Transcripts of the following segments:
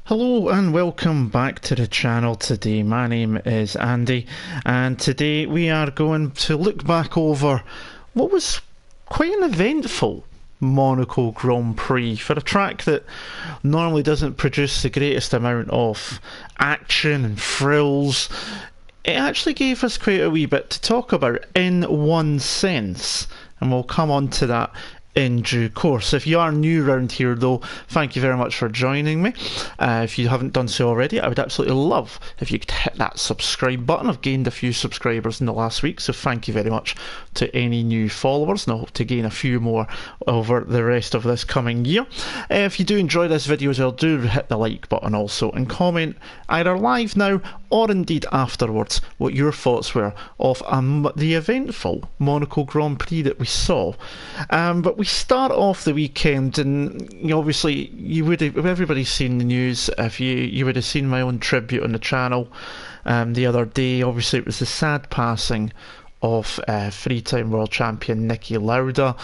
Hello and welcome back to the channel today. My name is Andy and today we are going to look back over what was quite an eventful Monaco Grand Prix for a track that normally doesn't produce the greatest amount of action and thrills. It actually gave us quite a wee bit to talk about in one sense, and we'll come on to that in due course. If you are new around here though, thank you very much for joining me. If you haven't done so already, I would absolutely love if you could hit that subscribe button. I've gained a few subscribers in the last week, so thank you very much to any new followers, and I hope to gain a few more over the rest of this coming year. If you do enjoy this video as well, do hit the like button also, and comment either live now or indeed afterwards what your thoughts were of the eventful Monaco Grand Prix that we saw. But we start off the weekend, and obviously you would have, everybody's seen the news. If you would have seen my own tribute on the channel the other day. Obviously it was the sad passing of three-time world champion Niki Lauda,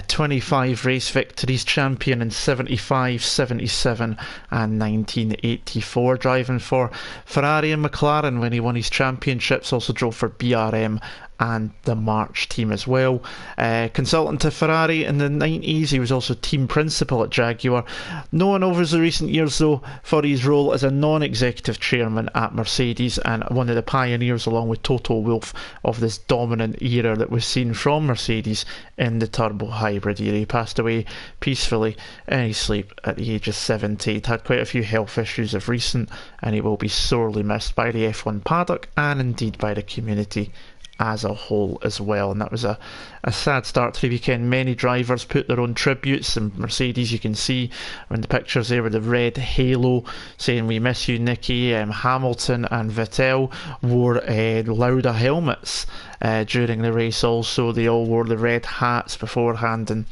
25 race victories, champion in 75, 77 and 1984, driving for Ferrari and McLaren when he won his championships, also drove for BRM and the March team as well. Consultant to Ferrari in the 90s, he was also team principal at Jaguar. Known over the recent years though for his role as a non-executive chairman at Mercedes, and one of the pioneers along with Toto Wolff of this dominant era that was seen from Mercedes in the turbo hybrid era. He passed away peacefully in his sleep at the age of 70. He'd had quite a few health issues of recent, and he will be sorely missed by the F1 paddock and indeed by the community as a whole as well. And that was a sad start to the weekend. Many drivers put their own tributes, and Mercedes, you can see in the pictures there with the red halo saying "We miss you, Niki." Hamilton and Vettel wore Lauda helmets during the race also. They all wore the red hats beforehand, and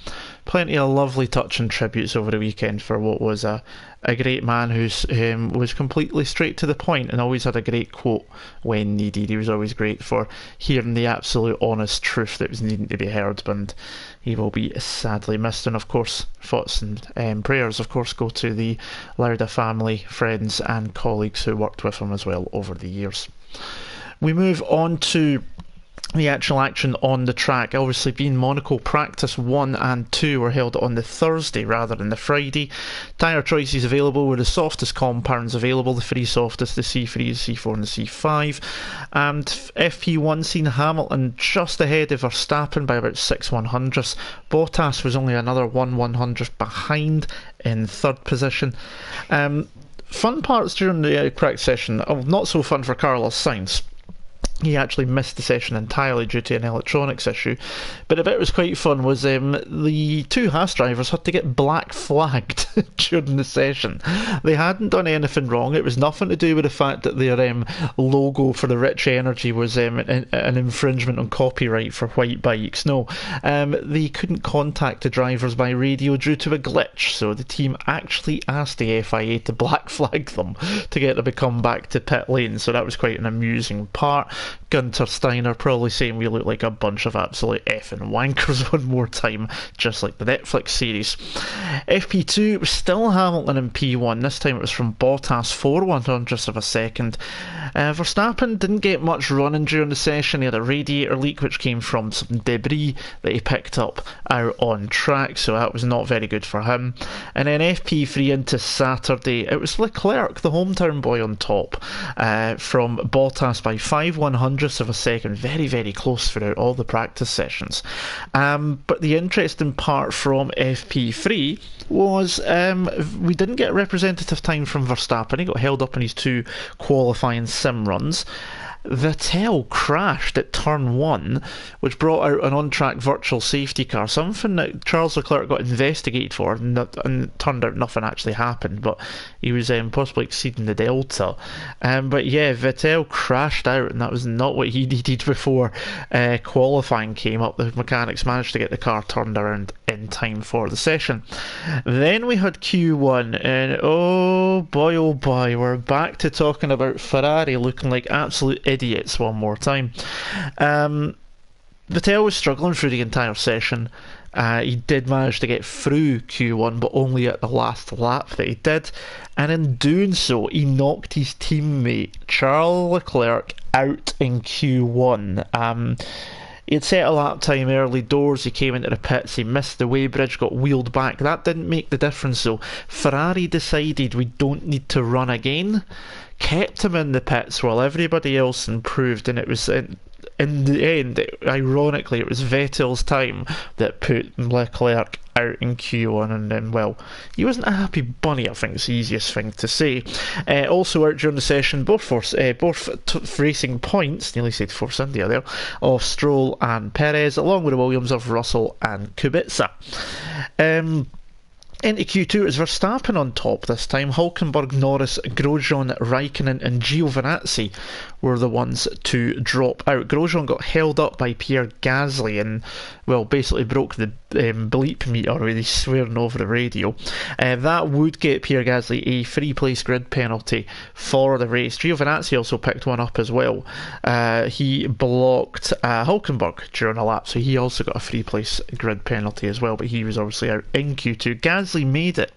plenty of lovely touching tributes over the weekend for what was a great man who was completely straight to the point and always had a great quote when needed. He was always great for hearing the absolute honest truth that was needing to be heard, and he will be sadly missed. And of course, thoughts and prayers of course go to the Lauda family, friends and colleagues who worked with him as well over the years. We move on to the actual action on the track. Obviously being Monaco, practice 1 and 2 were held on the Thursday rather than the Friday. Tyre choices available were the softest compounds available, the three softest, the C3, the C4 and the C5. And FP1 seen Hamilton just ahead of Verstappen by about 6/100ths. Bottas was only another 1/100th behind in third position. Fun parts during the practice session, not so fun for Carlos Sainz. He actually missed the session entirely due to an electronics issue. But a bit was quite fun was the two Haas drivers had to get black flagged during the session. They hadn't done anything wrong. It was nothing to do with the fact that their logo for the Rich Energy was an infringement on copyright for white bikes. No, they couldn't contact the drivers by radio due to a glitch. So the team actually asked the FIA to black flag them to get them to come back to pit lane. So that was quite an amusing part. Gunter Steiner probably saying we look like a bunch of absolute effing wankers one more time, just like the Netflix series. FP2 was still Hamilton in P1. This time it was from Bottas, 4/100ths of a second. Verstappen didn't get much running during the session. He had a radiator leak which came from some debris that he picked up out on track, so that was not very good for him. And then FP3 into Saturday, it was Leclerc, the hometown boy, on top from Bottas by 5/100ths of a second. Very, very close throughout all the practice sessions. But the interesting part from FP3 was we didn't get representative time from Verstappen. He got held up in his two qualifying sim runs. Vettel crashed at turn 1, which brought out an on-track virtual safety car, something that Charles Leclerc got investigated for, and turned out nothing actually happened, but he was possibly exceeding the delta. But yeah, Vettel crashed out, and that was not what he needed before qualifying came up. The mechanics managed to get the car turned around in time for the session. Then we had Q1, and oh boy, we're back to talking about Ferrari looking like absolute idiots one more time. Vettel was struggling through the entire session. He did manage to get through Q1, but only at the last lap that he did. And in doing so, he knocked his teammate Charles Leclerc out in Q1. He had set a lap time early doors, he came into the pits, he missed the weighbridge, got wheeled back. That didn't make the difference though. Ferrari decided we don't need to run again, kept him in the pits while everybody else improved, and it was in the end, ironically, it was Vettel's time that put Leclerc out in Q1, and then, well, he wasn't a happy bunny, I think is the easiest thing to say. Also out during the session, both racing points, nearly said Force India there, of Stroll and Perez, along with the Williams of Russell and Kubica. Into Q2, it was Verstappen on top this time. Hülkenberg, Norris, Grosjean, Raikkonen and Giovinazzi were the ones to drop out. Grosjean got held up by Pierre Gasly and, well, basically broke the bleep meter with his swearing over the radio. That would get Pierre Gasly a 3-place grid penalty for the race. Giovinazzi also picked one up as well. He blocked Hülkenberg during a lap, so he also got a 3-place grid penalty as well, but he was obviously out in Q2. Gasly made it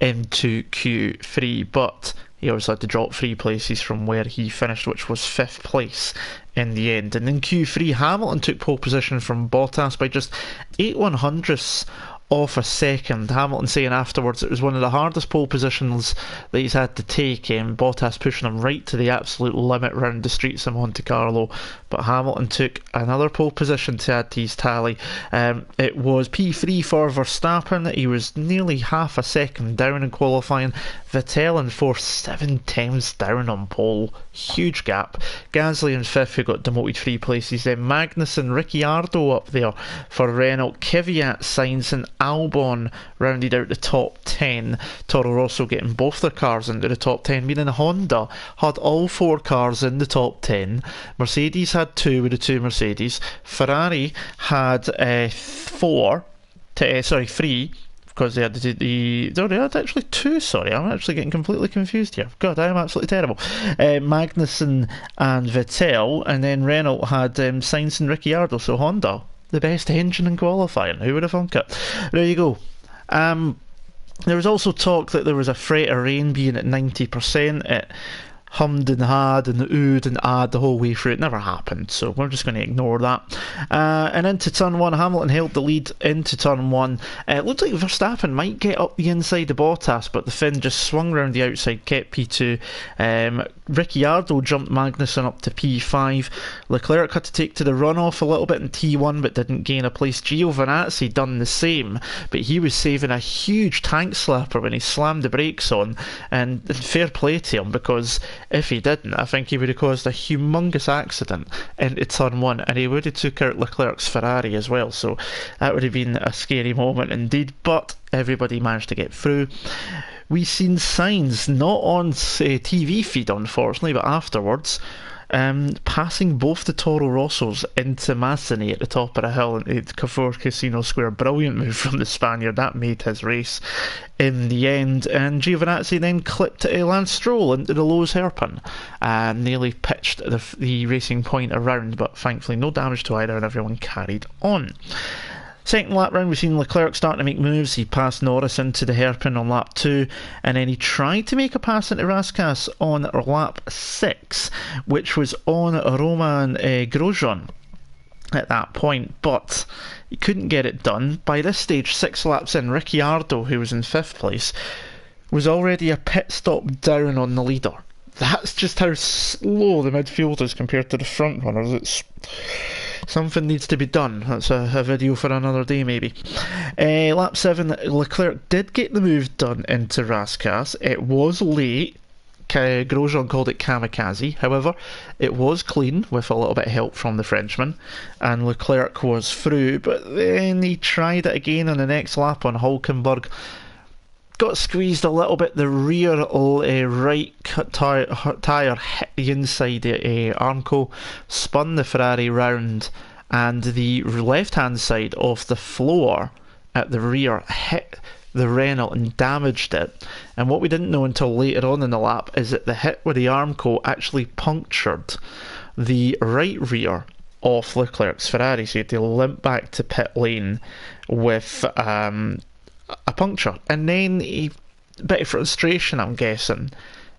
into Q3, but he obviously had to drop 3 places from where he finished, which was 5th place in the end. And in Q3, Hamilton took pole position from Bottas by just 8/100ths off a second. Hamilton saying afterwards it was one of the hardest pole positions that he's had to take. Bottas pushing him right to the absolute limit round the streets of Monte Carlo, but Hamilton took another pole position to add to his tally. It was P3 for Verstappen. He was nearly half a second down in qualifying. Vettel in 4th, 7/10ths down on pole, huge gap. Gasly in 5th, who got demoted 3 places. Then Magnussen, Ricciardo up there for Renault, Kvyat, Sainz and Albon rounded out the top 10. Toro Rosso getting both their cars into the top 10, meaning Honda had all 4 cars in the top 10. Mercedes had 2 with the 2 Mercedes. Ferrari had 3, because they had they had actually 2, sorry, I'm actually getting completely confused here. God, I am absolutely terrible. Magnussen and Vettel, and then Renault had Sainz and Ricciardo, so Honda, the best engine in qualifying. Who would have thunk it? There you go. There was also talk that there was a threat of rain being at 90%. It hummed and had and oohed and ahhed the whole way through. It never happened, so we're just going to ignore that. And into turn 1, Hamilton held the lead into turn 1. It looked like Verstappen might get up the inside of Bottas, but the Finn just swung round the outside, kept P2. Ricciardo jumped Magnussen up to P5. Leclerc had to take to the runoff a little bit in T1, but didn't gain a place. Giovinazzi done the same, but he was saving a huge tank slapper when he slammed the brakes on, and fair play to him, because if he didn't, I think he would have caused a humongous accident into turn 1, and he would have took out Leclerc's Ferrari as well, so that would have been a scary moment indeed, but everybody managed to get through. We seen Sainz, not on TV feed unfortunately, but afterwards, passing both the Toro Rossos into Mazzini at the top of the hill into Cavour Casino Square. Brilliant move from the Spaniard, that made his race in the end. And Giovinazzi then clipped Lance Stroll into the Lowe's hairpin and nearly pitched the racing point around, but thankfully no damage to either and everyone carried on. Second lap round, we've seen Leclerc starting to make moves. He passed Norris into the hairpin on lap 2, and then he tried to make a pass into Raskas on lap 6, which was on Romain Grosjean at that point, but he couldn't get it done. By this stage, 6 laps in, Ricciardo, who was in 5th place, was already a pit stop down on the leader. That's just how slow the midfield is compared to the front runners. Something needs to be done. That's a video for another day, maybe. Lap 7, Leclerc did get the move done into Raskas. It was late. Grosjean called it kamikaze. However, it was clean with a little bit of help from the Frenchman, and Leclerc was through. But then he tried it again on the next lap on Hülkenberg. Got squeezed a little bit. The rear right tyre hit the inside Armco, spun the Ferrari round, and the left-hand side of the floor at the rear hit the Renault and damaged it. And what we didn't know until later on in the lap is that the hit with the Armco actually punctured the right rear off Leclerc's Ferrari, so he had to limp back to pit lane with a puncture. And then a bit of frustration, I'm guessing.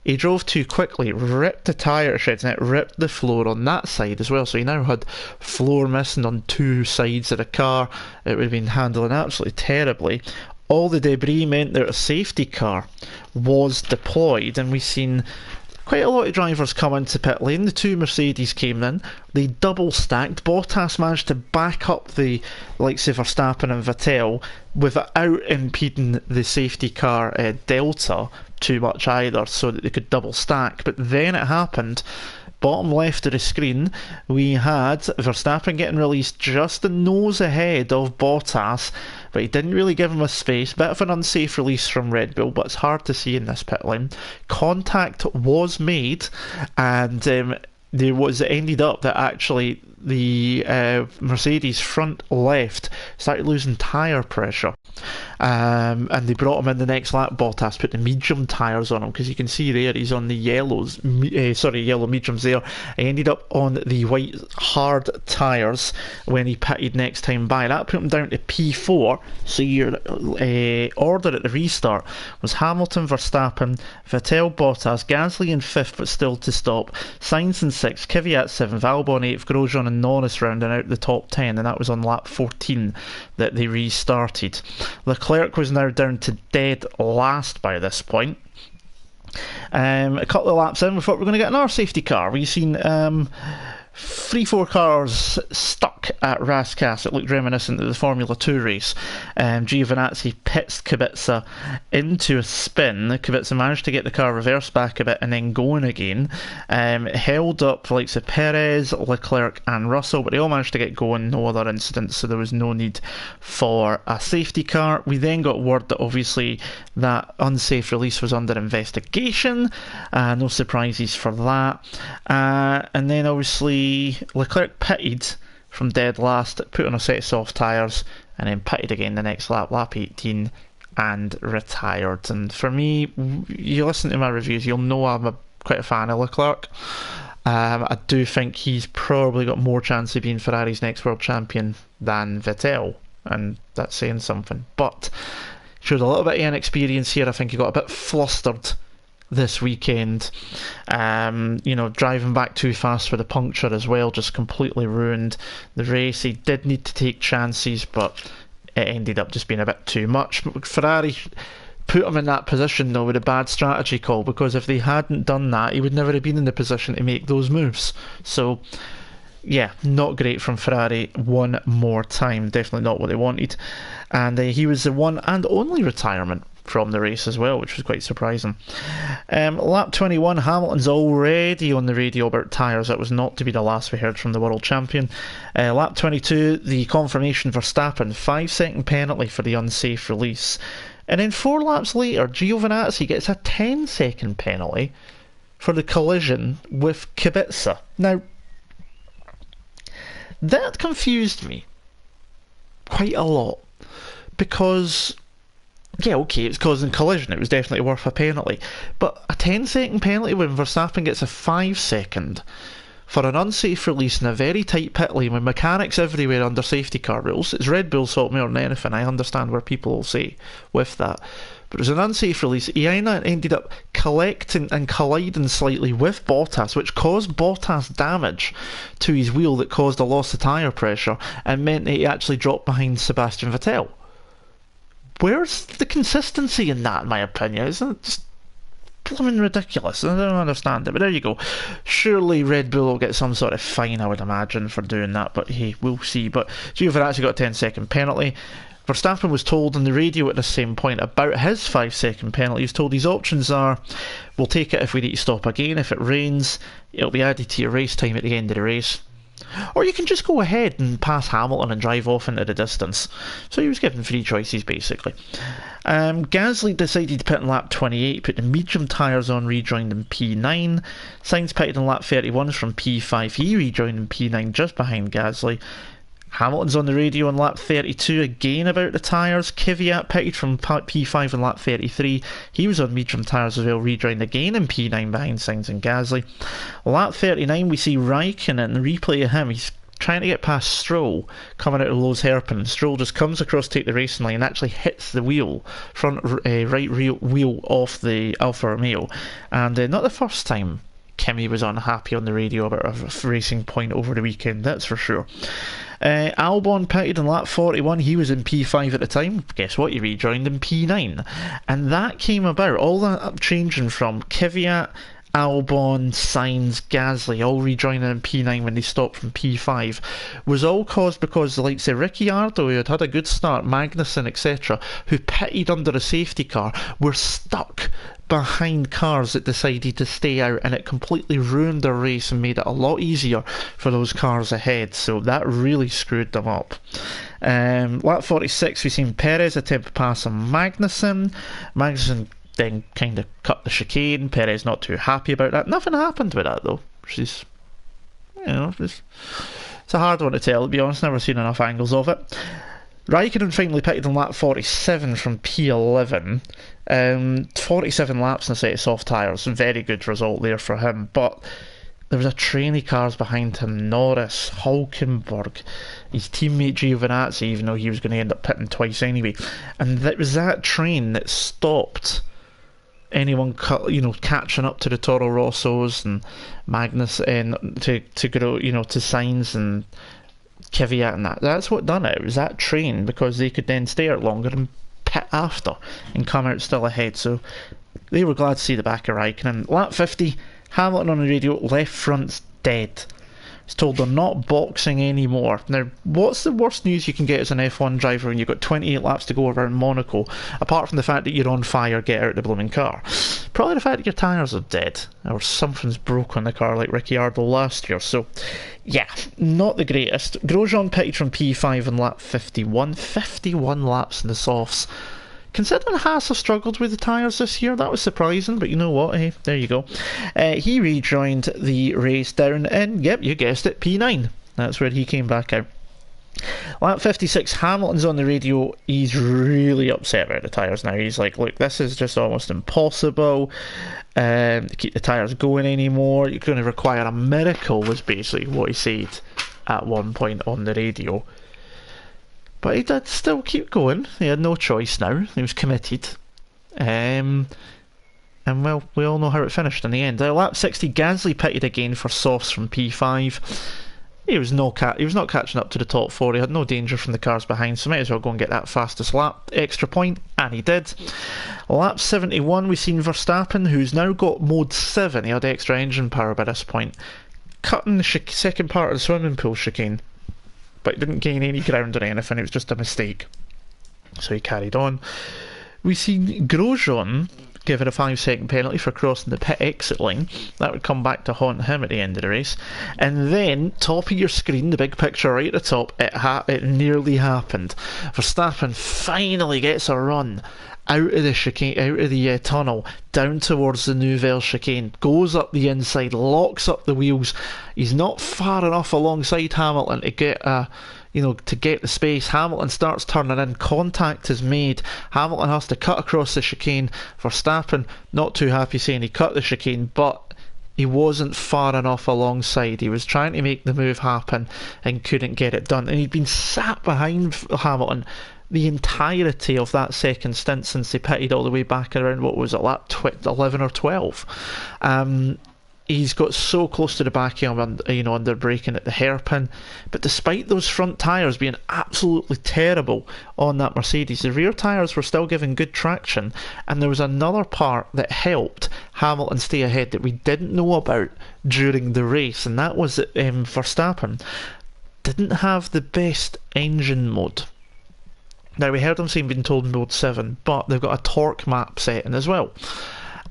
He drove too quickly, ripped the tyre sheds, and it ripped the floor on that side as well. So he now had floor missing on two sides of the car. It would have been handling absolutely terribly. All the debris meant that a safety car was deployed, and we've seen quite a lot of drivers come into pit lane. The two Mercedes came in, they double stacked. Bottas managed to back up the likes of Verstappen and Vettel without impeding the safety car delta too much either, so that they could double stack. But then it happened. Bottom left of the screen, we had Verstappen getting released just a nose ahead of Bottas, but he didn't really give him a space. Bit of an unsafe release from Red Bull, but it's hard to see in this pit lane. Contact was made, and there was, it ended up that actually the Mercedes front left started losing tyre pressure, and they brought him in the next lap. Bottas put the medium tyres on him, because you can see there he's on the yellows, yellow mediums there. He ended up on the white hard tyres when he pitted next time by. That put him down to P4, so your order at the restart was Hamilton, Verstappen, Vettel, Bottas, Gasly in 5th but still to stop, Sainz in 6th, Kvyat 7th, Albon 8th, Grosjean and Norris rounding out the top 10, and that was on lap 14 that they restarted. Leclerc was now down to dead last by this point. A couple of laps in, we thought we were going to get another safety car. We've seen 3-4 cars stuck at Rascasse. It looked reminiscent of the Formula 2 race. Giovinazzi pits Kubica into a spin. Kubica managed to get the car reversed back a bit and then going again. Held up the likes of Perez, Leclerc and Russell, but they all managed to get going, no other incidents, so there was no need for a safety car. We then got word that obviously that unsafe release was under investigation. No surprises for that. And then obviously Leclerc pitted from dead last, put on a set of soft tyres, and then pitted again the next lap, lap 18, and retired. And for me, you listen to my reviews, you'll know I'm quite a fan of Leclerc. I do think he's probably got more chance of being Ferrari's next world champion than Vettel, and that's saying something. But showed a little bit of inexperience here. I think he got a bit flustered this weekend. Driving back too fast for the puncture as well just completely ruined the race. He did need to take chances, but it ended up just being a bit too much. Ferrari put him in that position though with a bad strategy call, because if they hadn't done that, he would never have been in the position to make those moves. So yeah, not great from Ferrari one more time. Definitely not what they wanted. And he was the one and only retirement from the race as well, which was quite surprising. Lap 21, Hamilton's already on the radio about tyres. That was not to be the last we heard from the world champion. Lap 22, the confirmation for Verstappen, 5-second penalty for the unsafe release. And then 4 laps later, Giovinazzi gets a 10-second penalty for the collision with Kubica. Now, that confused me quite a lot, because yeah, okay, it's causing collision, it was definitely worth a penalty, but a 10-second penalty when Verstappen gets a 5-second for an unsafe release in a very tight pit lane with mechanics everywhere under safety car rules. It's Red Bull's fault more than anything. I understand where people will say with that, but it was an unsafe release. He ended up collecting and colliding slightly with Bottas, which caused Bottas damage to his wheel that caused a loss of tyre pressure and meant that he actually dropped behind Sebastian Vettel. Where's the consistency in that, in my opinion? Isn't it just blooming ridiculous? I don't understand it, but there you go. Surely Red Bull will get some sort of fine, I would imagine, for doing that, but hey, we'll see. But Giovinazzi got a 10-second penalty. Verstappen was told on the radio at the same point about his 5-second penalty. He was told his options are, we'll take it if we need to stop again. If it rains, it'll be added to your race time at the end of the race. Or you can just go ahead and pass Hamilton and drive off into the distance. So he was given 3 choices, basically. Gasly decided to pit in lap 28, put the medium tyres on, rejoined in P9. Sainz pitted in lap 31 from P5, he rejoined in P9 just behind Gasly. Hamilton's on the radio on lap 32 again about the tyres. Kvyat pitted from P5 in lap 33. He was on medium tyres as well, rejoined again in P9 behind Sainz and Gasly. Lap 39 we see Raikkonen, replay of him. He's trying to get past Stroll coming out of Lowes hairpin, and Stroll just comes across to take the racing line and actually hits the wheel, front right rear wheel off the Alfa Romeo. And not the first time Kimi was unhappy on the radio about a racing point over the weekend, that's for sure. Albon pitted in lap 41. He was in P5 at the time. Guess what? He rejoined in P9. And that came about, all that changing from Kvyat, Albon, Sainz, Gasly all rejoining in P9 when they stopped from P5 was all caused because the likes of Ricciardo, who had a good start, Magnussen, etc., who pitted under a safety car, were stuck behind cars that decided to stay out, and it completely ruined their race and made it a lot easier for those cars ahead. So that really screwed them up. Lap 46, we've seen Perez attempt to pass on Magnussen. Magnussen then kind of cut the chicane. Perez not too happy about that. Nothing happened with that though, which is, it's a hard one to tell, to be honest. Never seen enough angles of it. Raikkonen finally pitted on lap 47 from P11. 47 laps in a set of soft tyres. Very good result there for him. But there was a train of cars behind him. Norris, Hulkenberg, his teammate Giovinazzi, even though he was going to end up pitting twice anyway. And it was that train that stopped anyone catching up to the Toro Rossos and Magnus and to go to Sainz and Kvyat and that. That's what done it. It was that train, because they could then stay out longer and pit after and come out still ahead. So they were glad to see the back of Raikkonen. Lap 50, Hamilton on the radio, left front's dead. He's told they're not boxing anymore. Now, what's the worst news you can get as an F1 driver when you've got 28 laps to go around Monaco, apart from the fact that you're on fire, get out of the blooming car? Probably the fact that your tyres are dead, or something's broke on the car like Ricciardo last year. So, yeah, not the greatest. Grosjean pitted from P5 in lap 51. 51 laps in the softs. Considering Haas have struggled with the tyres this year, that was surprising, but you know what, hey, there you go. He rejoined the race down in, yep, you guessed it, P9. That's where he came back out. Lap 56, Hamilton's on the radio. He's really upset about the tyres now. He's like, look, this is just almost impossible to keep the tyres going anymore. You're going to require a miracle, was basically what he said at one point on the radio. But he did still keep going. He had no choice now. He was committed. And well, we all know how it finished in the end. Lap 60, Gasly pitted again for softs from P5. He was not catching up to the top four. He had no danger from the cars behind, so might as well go and get that fastest lap. Extra point, and he did. Lap 71, we've seen Verstappen, who's now got mode 7. He had extra engine power by this point, cutting the second part of the swimming pool chicane. But he didn't gain any ground or anything, it was just a mistake. So he carried on. We've seen Grosjean given a 5-second penalty for crossing the pit exit line. That would come back to haunt him at the end of the race. And then, top of your screen, the big picture right at the top, it nearly happened. Verstappen finally gets a run out of the chicane, out of the tunnel, down towards the Nouvelle chicane, goes up the inside, locks up the wheels. He's not far enough alongside Hamilton to get to get the space. Hamilton starts turning in, contact is made. Hamilton has to cut across the chicane. Verstappen not too happy, saying he cut the chicane, but he wasn't far enough alongside. He was trying to make the move happen and couldn't get it done, and he'd been sat behind Hamilton the entirety of that second stint since they pitted all the way back around, what was it, lap 11 or 12. He's got so close to the back of him, under braking at the hairpin. But despite those front tyres being absolutely terrible on that Mercedes, the rear tyres were still giving good traction, and there was another part that helped Hamilton stay ahead that we didn't know about during the race, and that was that Verstappen didn't have the best engine mode. Now, we heard them saying being told mode 7, but they've got a torque map setting as well.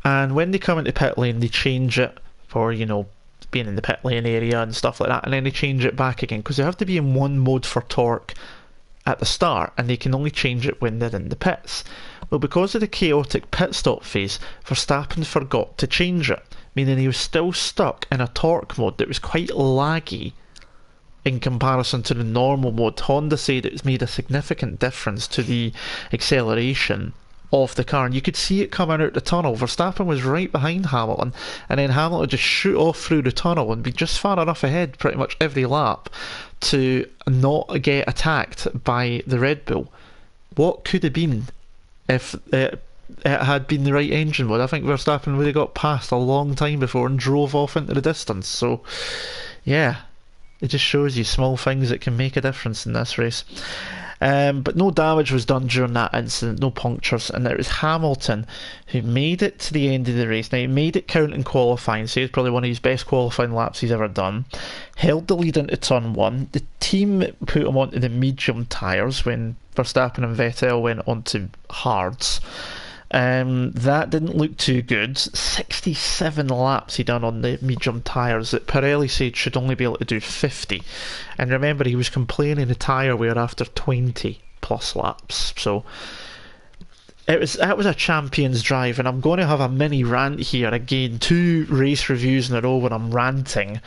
And when they come into pit lane, they change it for, being in the pit lane area and stuff like that, and then they change it back again, because they have to be in one mode for torque at the start, and they can only change it when they're in the pits. Well, because of the chaotic pit stop phase, Verstappen forgot to change it, meaning he was still stuck in a torque mode that was quite laggy in comparison to the normal mode. Honda said it's made a significant difference to the acceleration off the car, and you could see it coming out the tunnel. Verstappen was right behind Hamilton, and then Hamilton would just shoot off through the tunnel and be just far enough ahead pretty much every lap to not get attacked by the Red Bull. What could have been if it had been the right engine would? I think Verstappen would have got past a long time before and drove off into the distance. So yeah, it just shows you small things that can make a difference in this race. But no damage was done during that incident, no punctures, and it was Hamilton who made it to the end of the race. Now, he made it count in qualifying, so it's probably one of his best qualifying laps he's ever done. Held the lead into turn 1. The team put him onto the medium tyres when Verstappen and Vettel went onto hards. That didn't look too good. 67 laps he done on the medium tyres that Pirelli said should only be able to do 50. And remember, he was complaining of tyre wear after 20 plus laps. So that was a champion's drive, and I'm going to have a mini rant here again. 2 race reviews in a row when I'm ranting.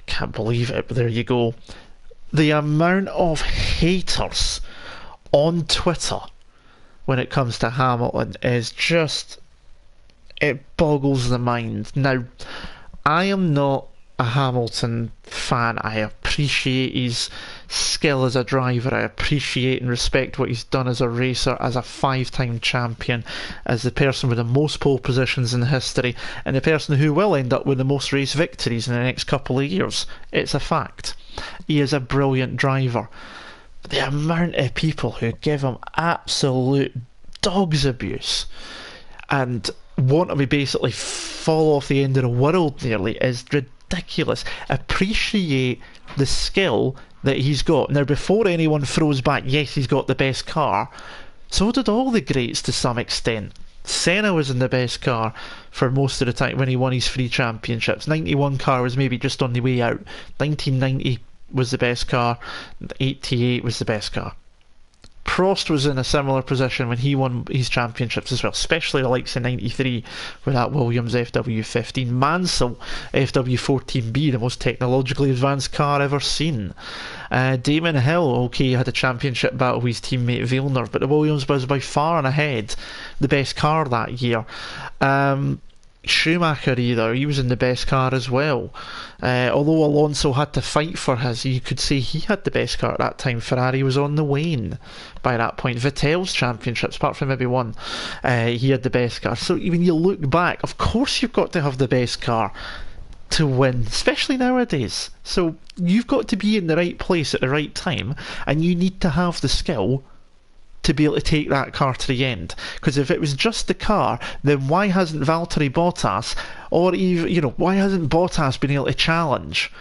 Can't believe it, but there you go. The amount of haters on Twitter when it comes to Hamilton is just, it boggles the mind. Now, I am not a Hamilton fan. I appreciate his skill as a driver. I appreciate and respect what he's done as a racer, as a 5-time champion, as the person with the most pole positions in history, and the person who will end up with the most race victories in the next couple of years. It's a fact. He is a brilliant driver. The amount of people who give him absolute dog's abuse and want him to basically fall off the end of the world nearly is ridiculous. Appreciate the skill that he's got. Now, before anyone throws back, yes, he's got the best car, so did all the greats to some extent. Senna was in the best car for most of the time when he won his 3 championships. 91 car was maybe just on the way out. 1990 was the best car. 88 was the best car. Prost was in a similar position when he won his championships as well, especially the likes of 93 with that Williams FW15. Mansell FW14B, the most technologically advanced car ever seen. Damon Hill, okay, he had a championship battle with his teammate Villeneuve, but the Williams was by far and ahead the best car that year. Schumacher either, he was in the best car as well. Although Alonso had to fight for his, you could say he had the best car at that time. Ferrari was on the wane by that point. Vettel's championships, apart from maybe one, he had the best car. So when you look back, of course you've got to have the best car to win, especially nowadays. So you've got to be in the right place at the right time, and you need to have the skill to be able to take that car to the end. Because if it was just the car, then why hasn't Valtteri Bottas, or even, why hasn't Bottas been able to challenge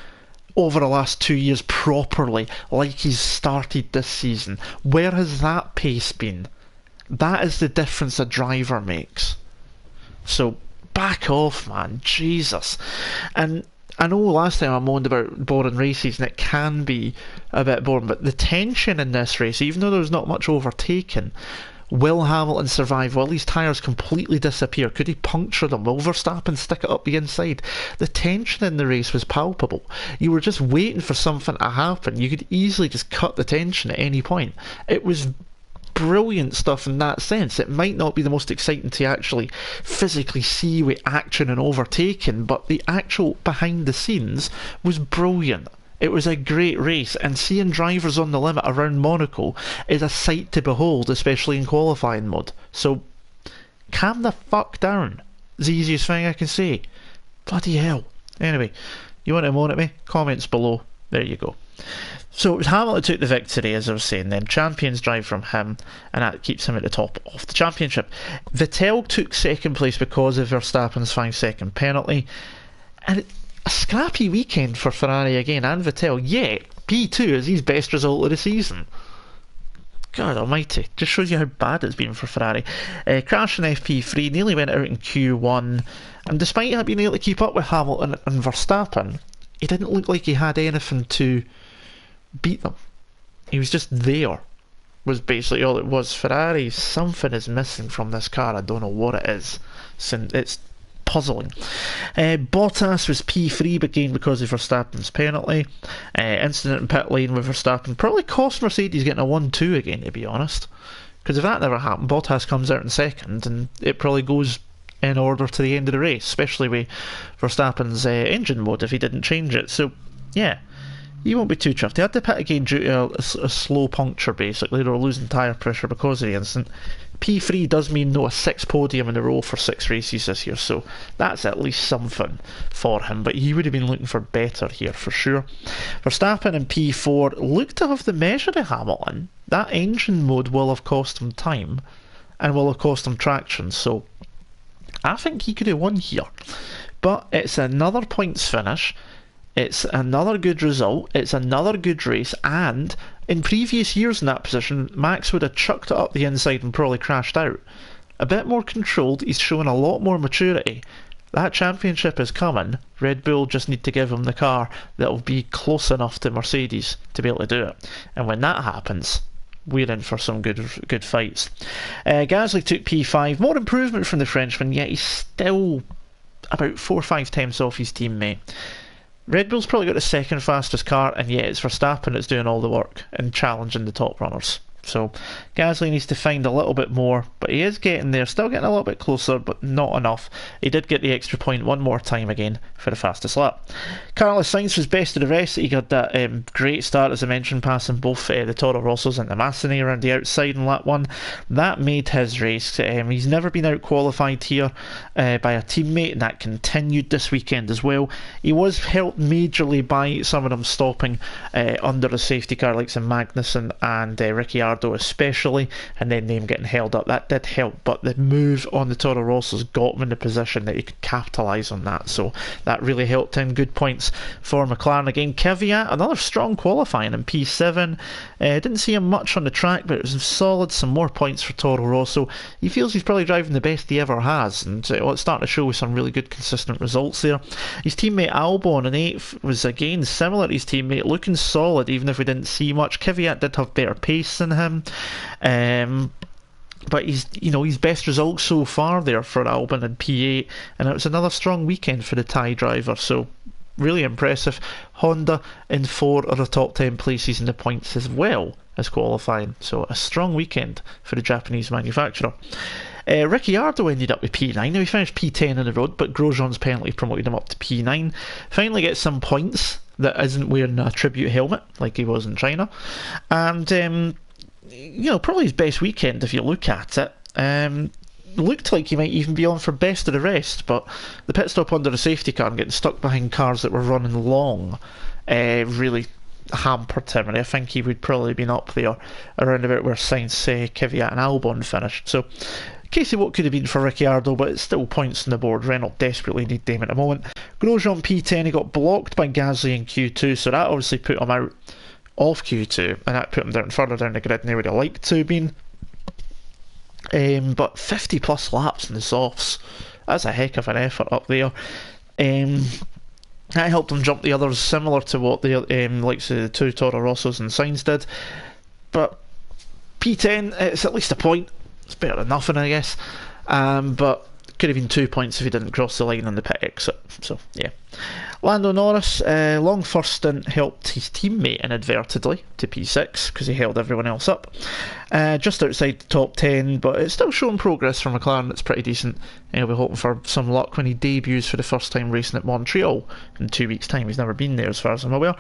over the last 2 years properly like he's started this season? Where has that pace been? That is the difference a driver makes. So back off, man. Jesus. And I know last time I moaned about boring races, and it can be a bit boring, but the tension in this race, even though there was not much overtaken, will Hamilton survive? Will his tyres completely disappear? Could he puncture them? Will Verstappen stick it up the inside? The tension in the race was palpable. You were just waiting for something to happen. You could easily just cut the tension at any point. It was brilliant stuff in that sense. It might not be the most exciting to actually physically see with action and overtaking, but the actual behind the scenes was brilliant. It was a great race, and seeing drivers on the limit around Monaco is a sight to behold, especially in qualifying mode. So calm the fuck down. It's the easiest thing I can say. Bloody hell. Anyway, you want to moan at me? Comments below. There you go. So it was Hamilton took the victory, as I was saying then. Champions drive from him, and that keeps him at the top of the championship. Vettel took second place because of Verstappen's 5-second penalty. And a scrappy weekend for Ferrari again, and Vettel. Yet, P2 is his best result of the season. God almighty. Just shows you how bad it's been for Ferrari. Crash in FP3, nearly went out in Q1. And despite not being able to keep up with Hamilton and Verstappen, he didn't look like he had anything to beat them. He was just there, was basically all it was. Ferrari, something is missing from this car. I don't know what it is. It's puzzling. Bottas was P3 again because of Verstappen's penalty. Incident in pit lane with Verstappen probably cost Mercedes getting a 1-2 again, to be honest, Because if that never happened, Bottas comes out in second, and it probably goes in order to the end of the race, especially with Verstappen's engine mode if he didn't change it. So, yeah, you won't be too chuffed. They had to pit again due to a slow puncture, basically. They were losing tyre pressure because of the incident. P3 does mean a 6th podium in a row for 6 races this year, so that's at least something for him, but he would have been looking for better here for sure. Verstappen in P4 look to have the measure of Hamilton. That engine mode will have cost him time and will have cost him traction, so I think he could have won here. But it's another points finish, it's another good result, it's another good race, and in previous years in that position, Max would have chucked it up the inside and probably crashed out. A bit more controlled, he's showing a lot more maturity. That championship is coming. Red Bull just need to give him the car that'll be close enough to Mercedes to be able to do it. And when that happens, we're in for some good fights. Gasly took P5. More improvement from the Frenchman, yet he's still about 4 or 5 tenths off his teammate. Red Bull's probably got the second fastest car, and yet it's Verstappen that's doing all the work and challenging the top runners. So Gasly needs to find a little bit more, but he is getting there, still getting a little bit closer, but not enough. He did get the extra point one more time again for the fastest lap. Carlos Sainz was best of the rest. He got that great start, as I mentioned, passing both the Toro Rossos and the Massini around the outside in lap 1. That made his race. He's never been out qualified here by a teammate, and that continued this weekend as well. He was helped majorly by some of them stopping under the safety car, like some Magnussen and Ricciardo especially, and then them getting held up. That did help, but the move on the Toro Rossos got him in the position that he could capitalise on that, so that really helped him. Good points for McLaren again. Kvyat, another strong qualifying in P7. Didn't see him much on the track, but it was solid. Some more points for Toro Rosso. He feels he's probably driving the best he ever has, and it's starting to show with some really good consistent results there. His teammate Albon in 8th was again similar to his teammate, looking solid even if we didn't see much. Kvyat did have better pace than him, but he's, his best result so far there for Albon in P8, and it was another strong weekend for the Thai driver, so really impressive. Honda in 4 of the top 10 places in the points as well as qualifying, so a strong weekend for the Japanese manufacturer. Ricciardo ended up with P9. Now he finished P10 in the road, but Grosjean's penalty promoted him up to P9. Finally gets some points that isn't wearing a tribute helmet like he was in China, and probably his best weekend if you look at it. Looked like he might even be on for best of the rest, but the pit stop under the safety car and getting stuck behind cars that were running long really hampered him, and I think he would probably been up there around about where Sainz, Kvyat and Albon finished. So case of what could have been for Ricciardo, but it's still points on the board. Renault desperately need them at the moment. Grosjean P10, he got blocked by Gasly in Q2, so that obviously put him out off Q2, and that put him down further down the grid than he would have liked to have been. But 50 plus laps in the softs, that's a heck of an effort up there. That helped him jump the others, similar to what the likes of the 2 Toro Rossos and Sainz did. But P10, it's at least a point. It's better than nothing, I guess. But could have been 2 points if he didn't cross the line on the pit exit. So yeah. Lando Norris, long first stint, helped his teammate inadvertently to P6 because he held everyone else up. Just outside the top 10, but it's still showing progress for McLaren. That's pretty decent. He'll be hoping for some luck when he debuts for the first time racing at Montreal in 2 weeks' time. He's never been there as far as I'm aware.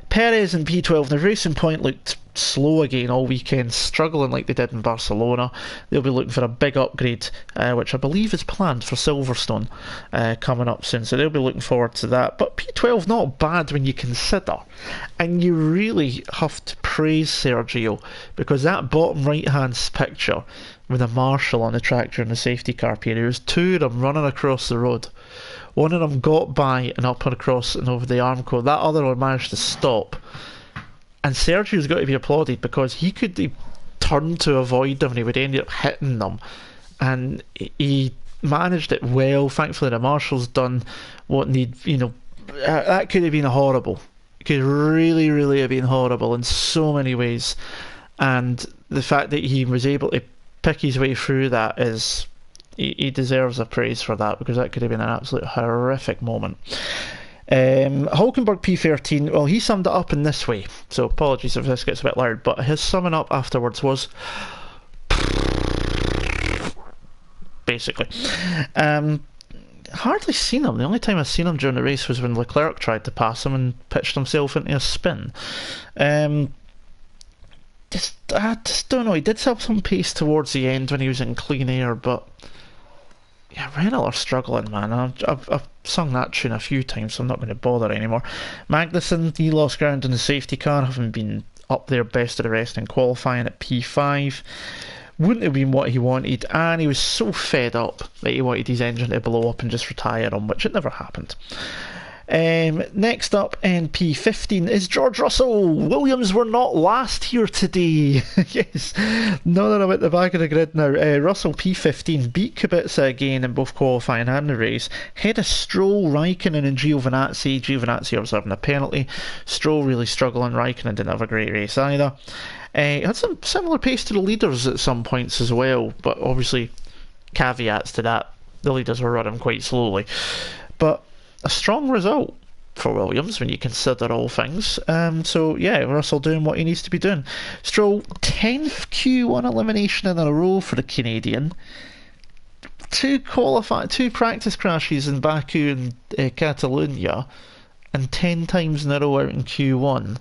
Perez in P12. The Racing Point looked slow again all weekend, struggling like they did in Barcelona. They'll be looking for a big upgrade, which I believe is planned for Silverstone coming up soon, so they'll be looking forward to that. But P12 not bad when you consider, and you really have to praise Sergio, because that bottom right hand picture with a marshal on the track during the safety car period, there was 2 of them running across the road. One of them got by and up and across and over the Armco. That other one managed to stop. And Sergio's got to be applauded, because he could turn to avoid them and he would end up hitting them. And he managed it well. Thankfully, the marshal's done what that could have been horrible. It could really, really have been horrible in so many ways. And the fact that he was able to pick his way through that is... He deserves a praise for that, because that could have been an absolute horrific moment. Hulkenberg P13, well, he summed it up in this way, so apologies if this gets a bit loud, but his summing up afterwards was basically. Hardly seen him. The only time I've seen him during the race was when Leclerc tried to pass him and pitched himself into a spin. I just don't know. He did have some pace towards the end when he was in clean air, but yeah, Renault are struggling, man. I've sung that tune a few times, so I'm not going to bother anymore. Magnussen, he lost ground in the safety car, having been up there best of the rest in qualifying at P5. Wouldn't have been what he wanted, and he was so fed up that he wanted his engine to blow up and just retire him, which it never happened. Next up in P15 is George Russell. Williams were not last here today. Yes, now that I'm at the back of the grid now, Russell P15 beat Kubica again in both qualifying and the race. Head of Stroll, Raikkonen and Giovinazzi. Giovinazzi observing a penalty. Stroll really struggling. Raikkonen didn't have a great race either. Had some similar pace to the leaders at some points as well, but obviously caveats to that, the leaders were running quite slowly. But a strong result for Williams when you consider all things. So yeah, Russell doing what he needs to be doing. Stroll, 10th Q1 elimination in a row for the Canadian. Two practice crashes in Baku and Catalonia, and 10 times in a row out in Q1.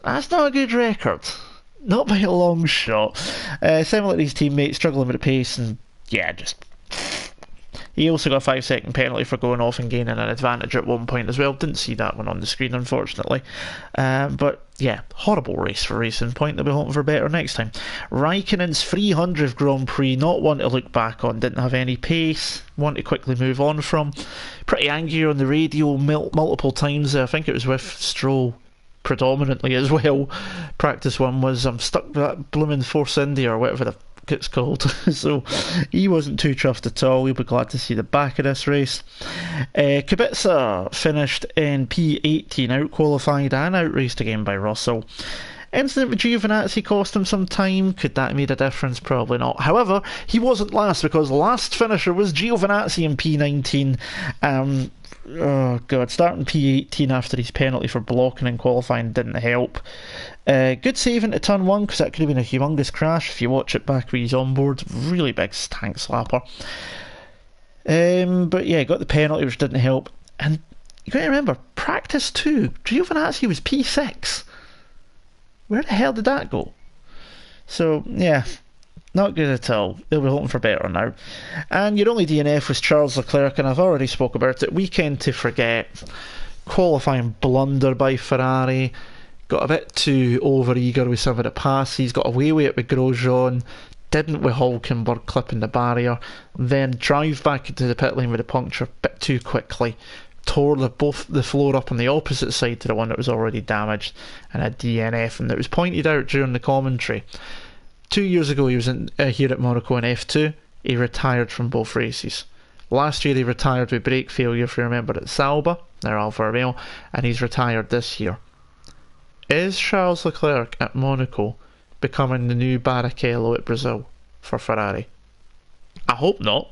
That's not a good record. Not by a long shot. Similar to his teammates, struggling with the pace, and yeah, just... He also got a 5-second penalty for going off and gaining an advantage at one point as well. Didn't see that one on the screen, unfortunately. But yeah, horrible race for Racing Point. They'll be hoping for better next time. Raikkonen's 300th Grand Prix, not one to look back on. Didn't have any pace. One to quickly move on from. Pretty angry on the radio multiple times. I think it was with Stroll predominantly as well. Practice one was, I'm stuck with that blooming Force India or whatever the fuck it's called. So he wasn't too chuffed at all. We'll be glad to see the back of this race. Kubica finished in P18, out qualified and out raced again by Russell. Incident with Giovinazzi cost him some time. Could that have made a difference? Probably not. However, he wasn't last, because last finisher was Giovinazzi in P19. Oh god, starting P18 after his penalty for blocking in qualifying didn't help. Good save into turn 1, because that could have been a humongous crash if you watch it back with his onboard. Really big tank slapper. But yeah, got the penalty, which didn't help. And you got to remember, practice 2, Giovinazzi was P6. Where the hell did that go? So yeah, not good at all. They'll be hoping for better now. And your only DNF was Charles Leclerc, and I've already spoke about it. Weekend to forget. Qualifying blunder by Ferrari. Got a bit too over-eager with some of the passes. Got away with it with Grosjean. Didn't with Hulkenberg clipping the barrier. Then drive back into the pit lane with a puncture a bit too quickly. Tore the floor up on the opposite side to the one that was already damaged, and a DNF, and it was pointed out during the commentary. 2 years ago he was here at Monaco in F2. He retired from both races. Last year he retired with brake failure, if you remember, at Sauber, near Alfa Romeo, and he's retired this year. Is Charles Leclerc at Monaco becoming the new Barrichello at Brazil for Ferrari? I hope not,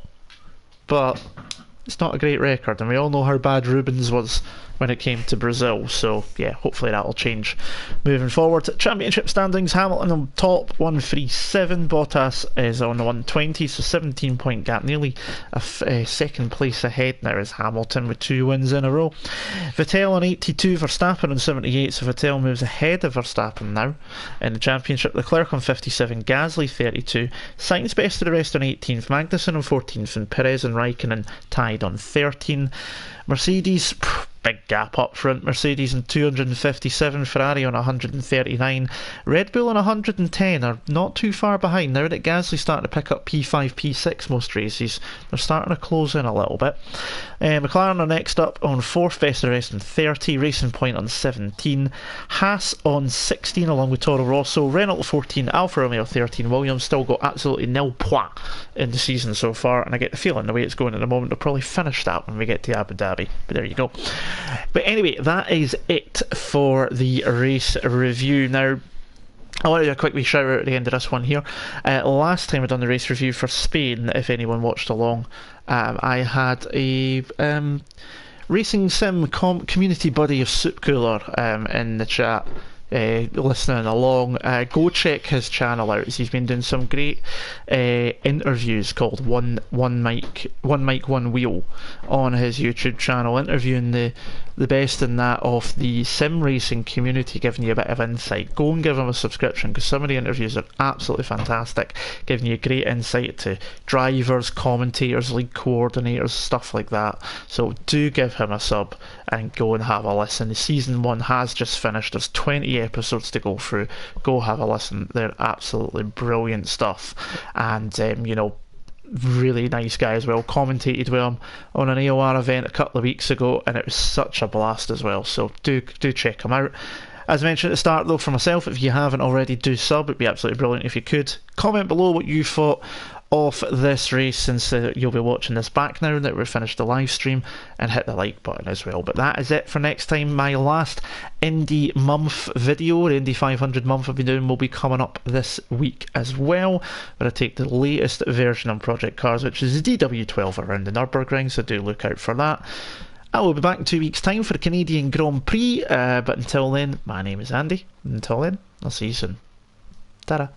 but it's not a great record, and we all know how bad Rubens was when it came to Brazil, so yeah, hopefully that will change moving forward. Championship standings, Hamilton on top, 137, Bottas is on the 120, so 17 point gap, nearly a second place ahead now is Hamilton with 2 wins in a row. Vettel on 82, Verstappen on 78, so Vettel moves ahead of Verstappen now in the championship. Leclerc on 57, Gasly 32, Sainz best of the rest on 18th, Magnussen on 14th, and Perez and Raikkonen tied on 13. Mercedes, big gap up front. Mercedes on 257, Ferrari on 139, Red Bull on 110 are not too far behind now that Gasly's starting to pick up P5, P6 most races. They're starting to close in a little bit. McLaren are next up on 4th, best of the rest on 30, Racing Point on 17, Haas on 16 along with Toro Rosso, Renault 14, Alfa Romeo 13, Williams still got absolutely nil points in the season so far, and I get the feeling the way it's going at the moment they'll probably finish that when we get to Abu Dhabi, but there you go. But anyway, that is it for the race review. Now, I want to do a quick wee shout out at the end of this one here. Last time I done the race review for Spain, if anyone watched along, I had a racing sim community buddy of Soup Cooler in the chat. listening along, go check his channel out. He's been doing some great interviews called One Mic One Wheel on his YouTube channel, interviewing the best in that of the sim racing community, giving you a bit of insight. Go and give him a subscription, because some of the interviews are absolutely fantastic, giving you great insight to drivers, commentators, league coordinators, stuff like that. So do give him a sub and go and have a listen. The season 1 has just finished. There's 20 episodes to go through. Go have a listen. They're absolutely brilliant stuff. And really nice guy as well. Commentated with him on an AOR event a couple of weeks ago, and it was such a blast as well. So do check him out. As mentioned at the start though, for myself, if you haven't already, do sub. It'd be absolutely brilliant if you could. Comment below what you thought of this race, since you'll be watching this back now that we've finished the live stream, and hit the like button as well. But that is it for next time. My last Indy month video, the Indy 500 month I've been doing, will be coming up this week as well, where I take the latest version on Project Cars, which is the DW12 around the Nürburgring, so do look out for that. I will be back in 2 weeks time for the Canadian Grand Prix, but until then, my name is Andy, and until then, I'll see you soon. Ta-da.